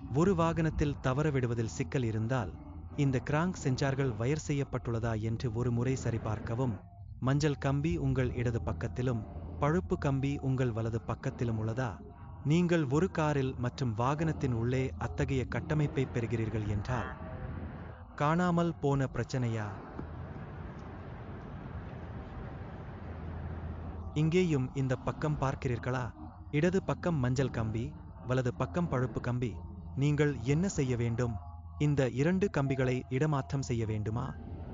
ஒரு வாகனத்தில் தவற விடுவதில் சிக்கல் இருந்தால் இந்த கிராங்க் சென்சார்கள் வயர் செய்யப்பட்டுள்ளதா என்று ஒரு முறை சரிபார்க்கவும். மஞ்சள் கம்பி உங்கள் இடது பக்கத்திலும் பழுப்பு கம்பி உங்கள் வலது பக்கத்திலும் உள்ளதா? நீங்கள் ஒரு காரில் மற்றும் வாகனத்தின் உள்ளே அத்தகைய கட்டமைப்பை பெறுகிறீர்கள் என்றால் காணாமல் போன பிரச்சனையா? இங்கேயும் இந்த பக்கம் பார்க்கிறீர்களா? இடது பக்கம் மஞ்சள் கம்பி, வலது பக்கம் பழுப்பு கம்பி. நீங்கள் என்ன செய்ய வேண்டும்? இந்த 2 கம்பிகளை இடமாற்றம் செய்ய வேண்டுமா?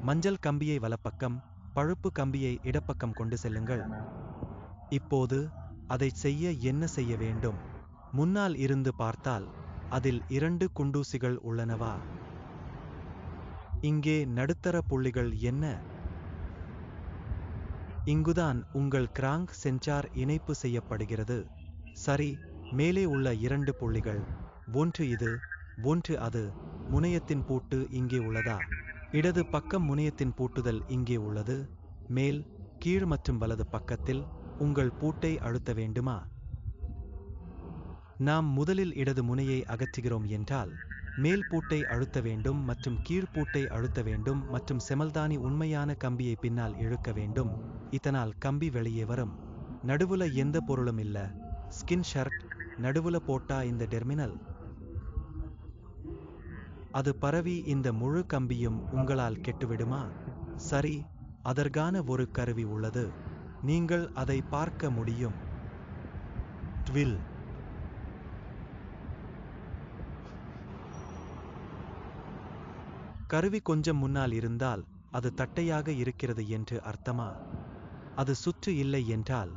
மஞ்சள் கம்பியை வலப்பக்கம், பழுப்பு கம்பியை இடப்பக்கம் கொண்டு செல்லுங்கள். இப்போது அதைச் செய்ய என்ன செய்ய வேண்டும்? முன்னால் இருந்து பார்த்தால் அதில் 2 குண்டூசிகள் உள்ளனவா? இங்கே நடுத்தர புள்ளிகள் என்ன? இங்குதான் உங்கள் கிராங்க் சென்சார் இணைப்பு செய்யப்படுகிறது. சரி, மேலே உள்ள 2 புள்ளிகள், ஒன்று இது, ஒன்று அது. முனையத்தின் பூட்டு இங்கே உள்ளதா? இடது பக்கம் முனையத்தின் பூட்டுதல் இங்கே உள்ளது. மேல், கீழ் மற்றும் வலது பக்கத்தில் உங்கள் பூட்டை அழுத்த வேண்டுமா? நாம் முதலில் இடது முனையை அகற்றுகிறோம் என்றால் மேல் பூட்டை அழுத்த வேண்டும் மற்றும் கீழ் பூட்டை அழுத்த வேண்டும் மற்றும் செமல்தானி உண்மையான கம்பியை பின்னால் இழுக்க வேண்டும். இதனால் கம்பி வெளியே வரும். நடுவுல எந்த பொருளும் இல்ல. ஸ்கின் ஷர்ட் நடுவுல போட்டா இந்த டெர்மினல் அது பரவி இந்த முழு கம்பியும் உங்களால் கெட்டுவிடுமா? சரி, அதற்கான ஒரு கருவி உள்ளது. நீங்கள் அதை பார்க்க முடியும். ட்வில். கருவி கொஞ்சம் முன்னால் இருந்தால் அது தட்டையாக இருக்கிறது என்று அர்த்தமா? அது சுற்று இல்லை என்றால்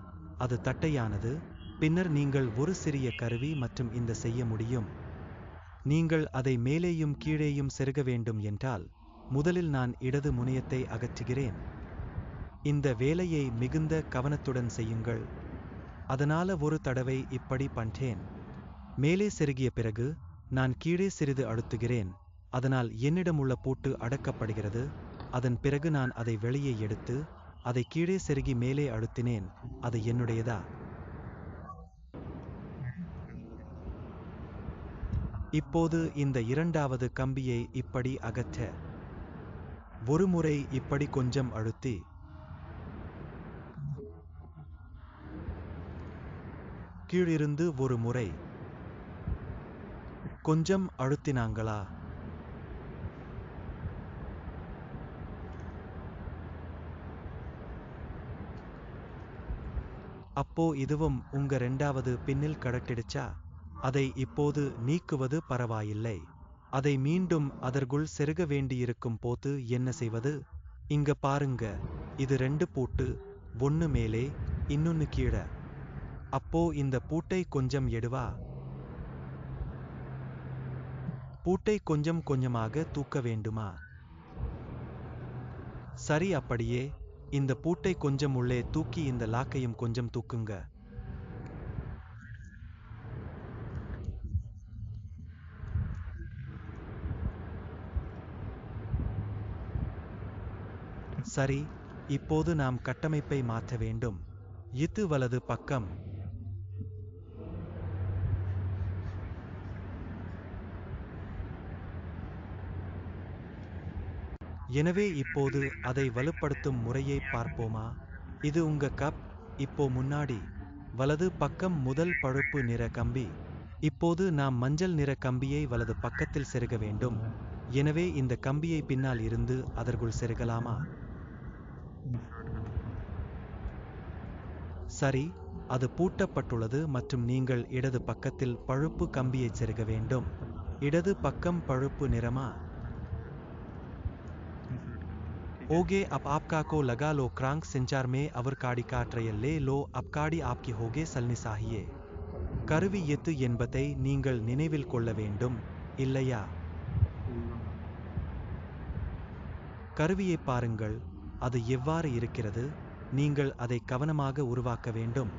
அது தட்டையானது. பின்னர் நீங்கள் ஒரு சிறிய கருவி மற்றும் இந்த செய்ய முடியும். நீங்கள் அதை மேலேயும் கீழேயும் செருக வேண்டும் என்றால் முதலில் நான் இடது முனையத்தை அகற்றுகிறேன். இந்த வேலையை மிகுந்த கவனத்துடன் செய்யுங்கள். அதனால ஒரு தடவை இப்படி பண்றேன். மேலே செருகிய பிறகு நான் கீழே சிறிது அழுத்துகிறேன். அதனால் என்னிடமுள்ள பூட்டு அடக்கப்படுகிறது. அதன் பிறகு நான் அதை வெளியே எடுத்து அதை கீழே செருகி மேலே அழுத்தினேன். அது என்னுடையதா? இப்போது இந்த இரண்டாவது கம்பியை இப்படி அகற்ற ஒரு முறை இப்படி கொஞ்சம் அழுத்தி கீழிருந்து ஒரு முறை கொஞ்சம் அழுத்தினாங்களா? அப்போ இதுவும் உங்க 2வது பின்னில் கடட்டிடுச்சா? அதை இப்போது நீக்குவது பரவாயில்லை. அதை மீண்டும் அதற்குள் செருக வேண்டியிருக்கும் போது என்ன செய்வது? இங்க பாருங்க, இது 2 பூட்டு, ஒன்னு மேலே இன்னொன்னு கீழ. அப்போ இந்த பூட்டை கொஞ்சம் எடுவா. பூட்டை கொஞ்சம் கொஞ்சமாக தூக்க வேண்டுமா? சரி, அப்படியே இந்த பூட்டை கொஞ்சம் உள்ளே தூக்கி இந்த லாக்கையும் கொஞ்சம் தூக்குங்க. சரி, இப்போது நாம் கட்டமைப்பை மாற்ற வேண்டும். இது வலது பக்கம். எனவே இப்போது அதை வலுப்படுத்தும் முறையை பார்ப்போமா? இது உங்க கப். இப்போ முன்னாடி வலது பக்கம் முதல் பழுப்பு நிற கம்பி. இப்போது நாம் மஞ்சள் நிற கம்பியை வலது பக்கத்தில் செருக வேண்டும். எனவே இந்த கம்பியை பின்னால் இருந்து அதற்குள் செருகலாமா? சரி, அது பூட்டப்பட்டுள்ளது மற்றும் நீங்கள் இடது பக்கத்தில் பழுப்பு கம்பியை செருக வேண்டும். இடது பக்கம் பழுப்பு நிறமா? ओगे अब आपका को लगा लो क्रांक सेंचार में अवर काड़ी काट रहे ले लो अब काड़ी आपकी होगे सलनी साहिए. கருவி எத்து என்பதை நீங்கள் நினைவில் கொள்ள வேண்டும், இல்லையா? கருவியை பாருங்கள், அது எவ்வாறு இருக்கிறது. நீங்கள் அதை கவனமாக உருவாக்க வேண்டும்.